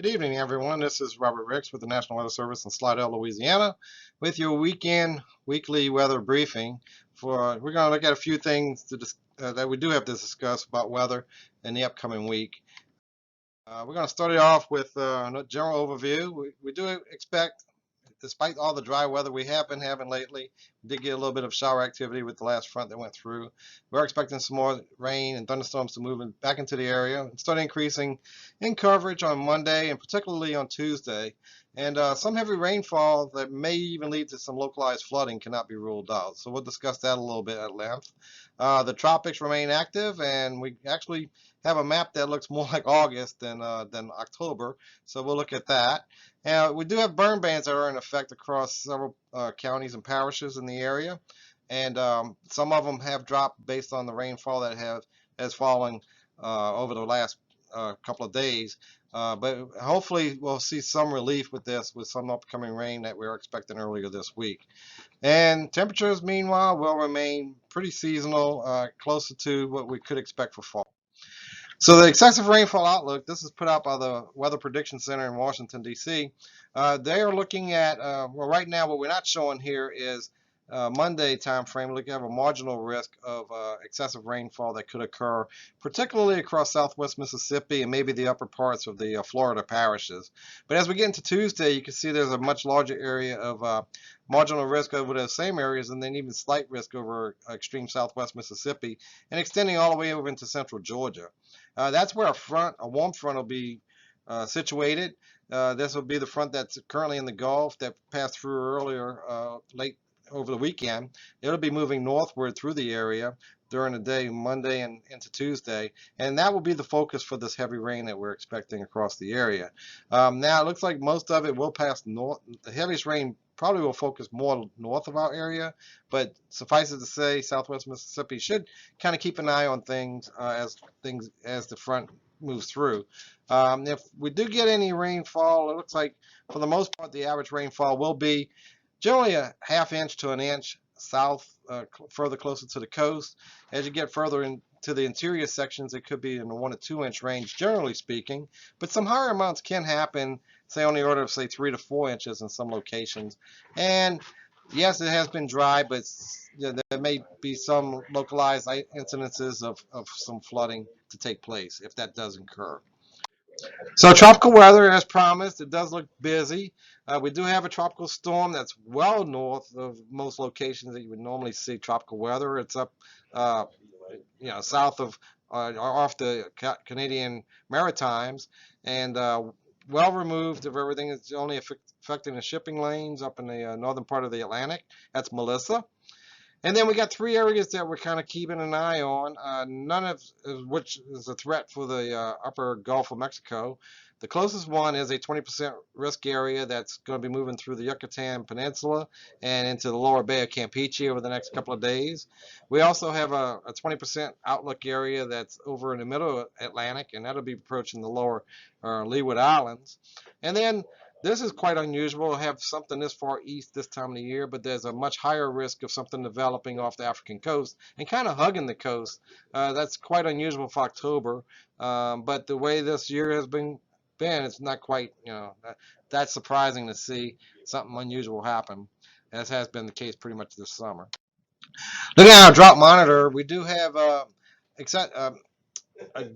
Good evening, everyone. This is Robert Ricks with the National Weather Service in Slidell, Louisiana, with your weekly weather briefing. We're going to look at a few things that we do have to discuss about weather in the upcoming week. We're going to start it off with a general overview. We do expect, despite all the dry weather we have been having lately, we did get a little bit of shower activity with the last front that went through. We're expecting some more rain and thunderstorms to move back into the area and start increasing in coverage on Monday and particularly on Tuesday. And some heavy rainfall that may even lead to some localized flooding cannot be ruled out. So we'll discuss that a little bit at length. The tropics remain active, and we actually have a map that looks more like August than October. So we'll look at that. We do have burn bans that are in effect across several counties and parishes in the area, and some of them have dropped based on the rainfall that has fallen over the last couple of days. But hopefully we'll see some relief with this, with some upcoming rain that we're expecting earlier this week. And temperatures, meanwhile, will remain pretty seasonal, closer to what we could expect for fall. So the excessive rainfall outlook, this is put out by the Weather Prediction Center in Washington, D.C. They are looking at, well, right now what we're not showing here is Monday time frame. We're looking at a marginal risk of excessive rainfall that could occur, particularly across southwest Mississippi and maybe the upper parts of the Florida parishes. But as we get into Tuesday, you can see there's a much larger area of marginal risk over those same areas, and then even slight risk over extreme southwest Mississippi and extending all the way over into central Georgia. That's where a warm front will be situated. This will be the front that's currently in the Gulf that passed through earlier, late over the weekend. It'll be moving northward through the area during the day, Monday and into Tuesday, and that will be the focus for this heavy rain that we're expecting across the area. Now, it looks like most of it will pass north. The heaviest rain probably will focus more north of our area, but suffice it to say, southwest Mississippi should kind of keep an eye on things as the front moves through. If we do get any rainfall, it looks like for the most part the average rainfall will be generally a ½ inch to an inch south, further closer to the coast. As you get further into the interior sections, it could be in the 1 to 2 inch range, generally speaking. But some higher amounts can happen, say on the order of, say, 3 to 4 inches in some locations. And yes, it has been dry, but there may be some localized incidences of some flooding to take place if that does occur. So tropical weather, as promised, it does look busy. We do have a tropical storm that's well north of most locations that you would normally see tropical weather. It's up, south of, off the Canadian Maritimes, and well removed of everything. It's only affecting the shipping lanes up in the northern part of the Atlantic. That's Melissa. And then we got 3 areas that we're kind of keeping an eye on, none of which is a threat for the upper Gulf of Mexico. The closest one is a 20% risk area that's going to be moving through the Yucatan Peninsula and into the lower Bay of Campeche over the next couple of days. We also have a 20% outlook area that's over in the middle Atlantic, and that'll be approaching the lower Leeward Islands. And then this is quite unusual to have something this far east this time of the year, but there's a much higher risk of something developing off the African coast and kind of hugging the coast. That's quite unusual for October, but the way this year has been, it's not quite, that's surprising to see something unusual happen, as has been the case pretty much this summer. Looking at our drought monitor, we do have a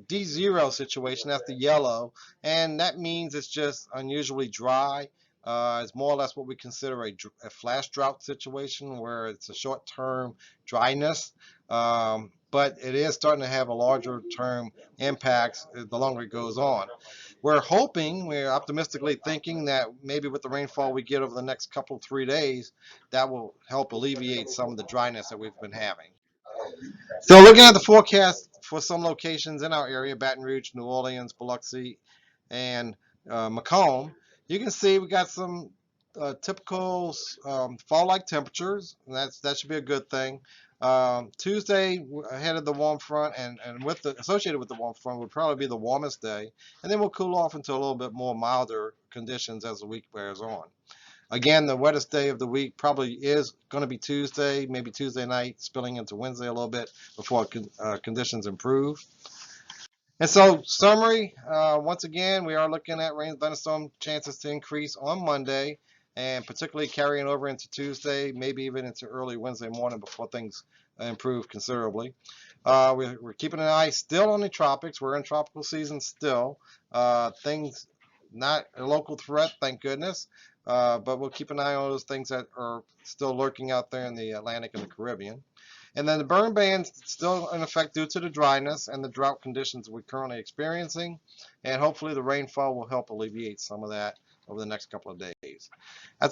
D0 situation. That's the yellow, and that means it's just unusually dry. It's more or less what we consider a flash drought situation, where it's a short-term dryness, but it is starting to have a larger term impacts the longer it goes on. We're optimistically thinking that maybe with the rainfall we get over the next couple 3 days, that will help alleviate some of the dryness that we've been having. So looking at the forecast for some locations in our area, Baton Rouge, New Orleans, Biloxi, and Macomb, you can see we got some typical fall-like temperatures. And that should be a good thing. Tuesday, ahead of the warm front, and associated with the warm front, would probably be the warmest day, and then we'll cool off into a little bit more milder conditions as the week wears on. Again, the wettest day of the week probably is going to be Tuesday, maybe Tuesday night, spilling into Wednesday a little bit before conditions improve. And so, summary, once again, we are looking at rain thunderstorm chances to increase on Monday, and particularly carrying over into Tuesday, maybe even into early Wednesday morning before things improve considerably. We're keeping an eye still on the tropics. We're in tropical season still. Things not a local threat, thank goodness, but we'll keep an eye on those things that are still lurking out there in the Atlantic and the Caribbean. And then the burn ban's still in effect due to the dryness and the drought conditions we're currently experiencing. And hopefully the rainfall will help alleviate some of that over the next couple of days. That's